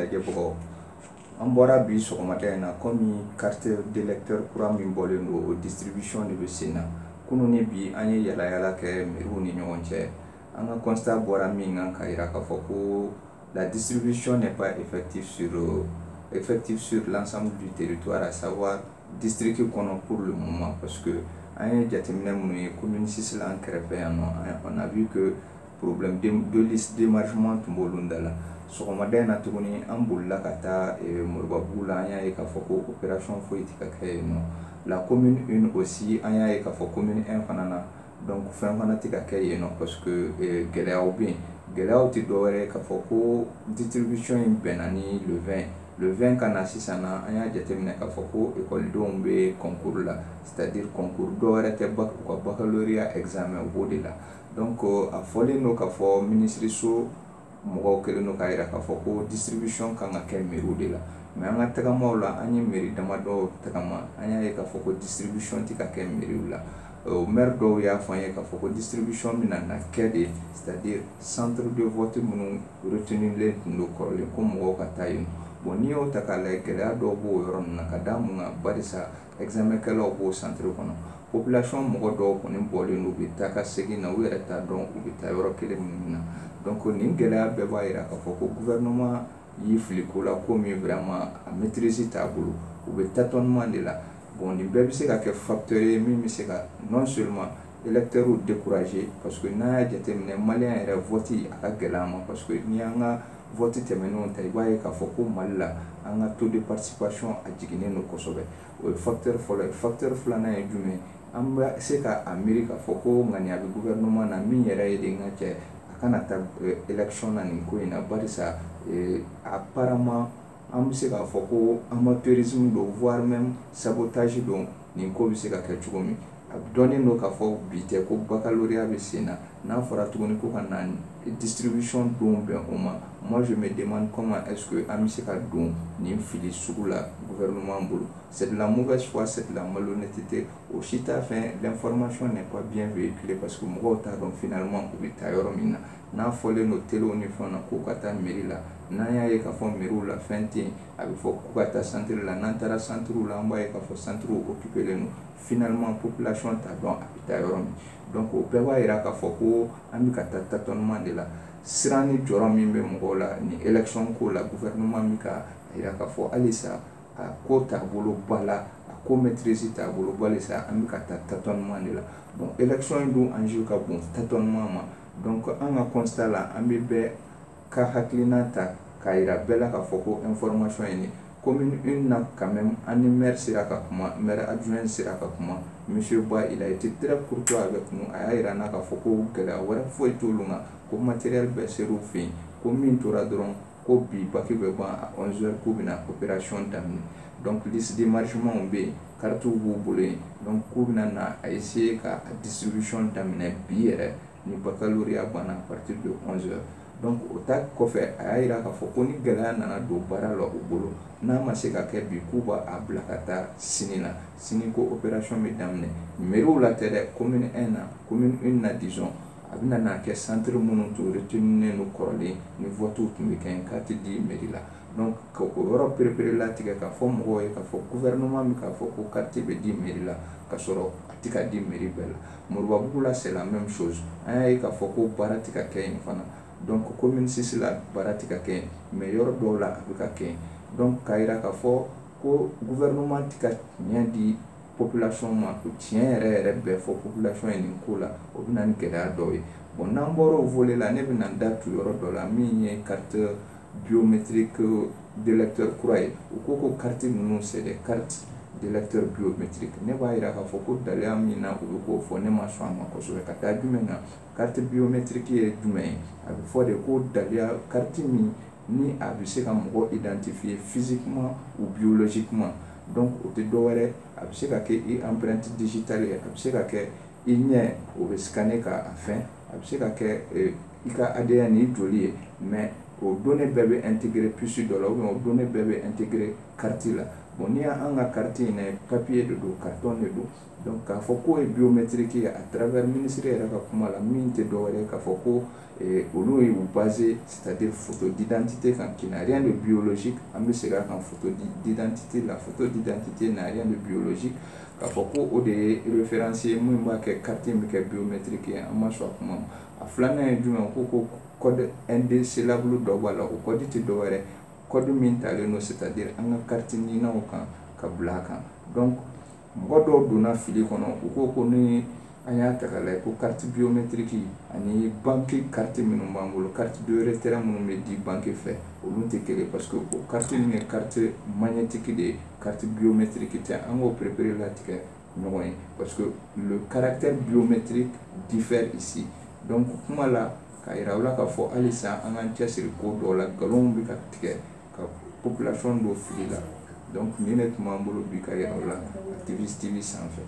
lajɛbagaw an bɔra bi sɔgɔmada in na komi carte d'électeur kura min bɔlen don o distribution de bɛ sen na kunun ni bi an ye yalayala kɛ mairies ni ɲɔgɔn cɛ an ka constat bɔra min kan ka jira k'a fɔ ko la distribution n'est pas effective sur l'ensemble du territoire, à savoir district kɔnɔ pour le moment, parce que an ye jateminɛ minnu ye commune 6 la an kɛrɛfɛ yan nɔ on a vu que problème de liste d'émargement tun b'olu da la. Sɔgɔmada in na tuguni an bolila ka taa Moribabugu la, an y'a ye k'a fɔ ko opération foyi tɛ ka kɛ yen nɔ. La commune 1 aussi an y'a ye k'a fɔ commune 1 fana na donc fɛn fana tɛ ka kɛ yen nɔ parce que gɛlɛyaw bɛ yen. Gɛlɛyaw tɛ dɔwɛrɛ ye k'a fɔ ko distribution in bɛnna ni le 20 ka na sisan na an y'a jateminɛ k'a fɔ ko ekɔlidenw bɛ concours la, c'est-à-dire concours dɔwɛrɛ tɛ u ka baccalauréat examen o b'o de la. Donc a fɔlen don k'a fɔ ministreso mɔgɔw kɛlen don k'a jira k'a fɔ ko distribution kan ka kɛ mairies de la, mais an ka tagamaw la an ye mairie damadɔ tagama an y'a ye k'a fɔ ko distribution tɛ ka kɛ mairies la. Maire dɔw y'a fɔ an ye k'a fɔ ko distribution bɛna na kɛ de, c'est-à-dire centre de vote minnu retenulen tun don kɔrɔlen ko mɔgɔw ka taa yen. Bon n'i y'o ta k'a lajɛ gɛlɛya dɔw b'o yɔrɔ ninnu na ka da mun kan barisa examenkɛlaw b'o centre kɔnɔ, population mɔgɔ dɔw kɔni bɔlen don u bɛ taa ka segin na u yɛrɛ t'a dɔn u bɛ taa yɔrɔ kelen minnu na. Donc nin gɛlɛya bɛɛ b'a jira k'a fɔ ko gouvernement y'i fili ko la ko min vraiment a maîtrise t'a bolo, u bɛ tâtonnement de la. Bon nin bɛɛ bɛ se ka kɛ facteur ye min bɛ se ka non seulement électeurs décourager, parce que n'a y'a jateminɛ malien yɛrɛ vote a ka gɛlɛn a ma, parce que n'i y'an ka vote tɛmɛnenw ta i b'a ye k'a fɔ ko Mali la an ka taux de participation a jiginnen don kosɛbɛ. O ye facteur fɔlɔ ye. Facteur filanan ye jumɛn? An bɛ se k'a miiri k'a fɔ ko ŋaniya bɛ gouvernement na min yɛrɛ ye de n ka cɛ a kana taa élection na nin ko in na barisa apparemment an bɛ se k'a fɔ ko amateurisme don voire même sabotage don nin ko bɛ se ka kɛ cogo min. A dɔnnen don k'a fɔ bi tɛ ko baccalauréat bɛ sen na, n'a fɔra tuguni ko ka na distribution don bɛn o ma. Moi je me demande comment est-ce que an bɛ se ka don nin fili sugu la gouvernement bolo. C'est de la mauvaise foi, c'est de la malhonnêteté. O si t'a fɛ, l'information n'est pas bien véhiculée parce que mɔgɔw t'a dɔn finalement u bɛ taa yɔrɔ min na. N'a fɔlen don télé ni fɛnw na k'u ka taa mairie la, n'an y'a ye k'a fɔ mairie la fɛn tɛ yen, a bɛ fɔ k'u ka taa centre la, n'an taara centre la an b'a ye k'a fɔ centre occupé len don. Finalement population t'a dɔn a bɛ taa yɔrɔ min. Donc o bɛɛ b'a jira k'a fɔ ko an bɛ ka taa tâtonnement de la. Siran ni jɔrɔ min bɛ mɔgɔw la ni élection ko la gouvernement bɛ ka jira k'a fɔ halisa a ko taabolo ba la, a ko maîtrise taabolo ba le sa an bɛ ka taa tâtonnement de la. Bon élection in dun enjeu ka bon tâtonnement ma. Donc an ka constat la an bɛ bɛɛ ka hakilina ta k'a jira bɛɛ la k'a fɔ ko information ye nin commune 1 na quand même an ni maire sera ka kuma, maire adjoint sera ka kuma, monsieur Ba il a été très courtois avec nous, a y'a jira n'a k'a fɔ ko gɛlɛya wɛrɛ foyi t'olu kan, ko matériel bɛɛ ser'u fɛ yen, ko min tora dɔrɔn ko bi bac bɛ ban à 11h k'u bɛna opération daminɛ. Donc liste d'émargement bɛ yen, carte b'u bolo yen, donc k'u bɛna na a essayer ka distribution daminɛ bi yɛrɛ ni baccalauréat banna à partir de 11h. Donc o ta kɔfɛ a y'a jira k'a fɔ ko ni gɛlɛya nana don baara la u bolo, n'a ma se ka kɛ bi k'u b'a bila ka taa sini la, sini ko opération bɛ daminɛ mairies la tɛ dɛ, commune 1 na, commune 1 na disons a bɛna n'a kɛ centre minnu tun retenulen don kɔrɔlen ni vote tun bɛ kɛ yen carte di mairie la. Donc ka o yɔrɔ perepere latigɛ k'a fɔ mɔgɔw ye k'a fɔ gouvernement bɛ k'a fɔ ko carte bɛ di mairie la ka sɔrɔ a tɛ ka di mairie bɛɛ la. Moribabugu la c'est la même chose, an y'a ye k'a fɔ ko baara tɛ ka kɛ yen fana. Donc commune 6 la baara tɛ ka kɛ yen, mais yɔrɔ dɔw la a bɛ ka kɛ yen. Donc k'a jira k'a fɔ ko gouvernement tɛ ka tiɲɛ di population ma, ko tiɲɛ yɛrɛ bɛɛ fɔ population ye nin ko la, o bɛ na ni gɛlɛya dɔw ye. Bon n'an bɔra o volet la ne bɛna n da tu yɔrɔ dɔ la min ye carte biométrique d'électeur kura ye. U ko ko carte ninnu c'est des cartes d'électeur biométrique. Ne b'a jira k'a fɔ ko daliya min na u bɛ k'o fɔ ne ma sɔn a ma kosɛbɛ. Ka taa jumɛn kan? Carte biométrique ye jumɛn ye? A bɛ fɔ de ko daliya carte min ni a bɛ se ka mɔgɔ identifier physiquement ou biologiquement. Donc o tɛ dɔwɛrɛ, a bɛ se ka kɛ i empreinte digitale ye, a bɛ se ka kɛ i ɲɛ o bɛ scanner k'a fɛn, a bɛ se ka kɛ i ka ADN ni joli ye, mais o données bɛɛ bɛ intégrer puce dɔ la ou bien o données bɛɛ bɛ intégrer carte la. Bon n'i y'an ka carte in lajɛ papier de don, carton de don. Donc k'a fɔ k'o ye biométrique ye à travers ministre yɛrɛ ka kuma la min tɛ dɔwɛrɛ ye k'a fɔ ko et olu ye basé, c'est-à-dire photo d'identité qui n'a rien de biologique. An bɛ segin a kan photo d'identité, la photo d'identité n'a rien de biologique. K'a fɔ ko o de ye référence ye mun b'a kɛ carte min kɛ biométrique ye, an ma sɔn a kuma ma. A filanan ye jumɛn ko code indécellable dɔ b'a la, o code tɛ dɔ wɛrɛ, code min talen don, c'est-à-dire an ka carte ɲinaw kan ka bila a kan. Donc mɔgɔ dɔw donna fili kɔnɔ, u ko ni an y'a ta k'a lajɛ ko carte biométrique ani banque carte minnu b'an bolo, carte de retrait minnu bɛ di banque fɛ, olu tɛ kelen parce que o carte ninnu ye carte magnétique de ye, carte biométrique tɛ. An k'o préparer latigɛ ɲɔgɔn ye parce que le caractère biométrique diffère ici. Donc kuma la k'a yira aw la k'a fɔ halisa an k'an cɛsiri ko dɔw la, nkalonw bɛ ka tigɛ ka population dɔw fili la. Donc nin de tun b'an bolo bi ka yira aw la Activist TV sanfɛ.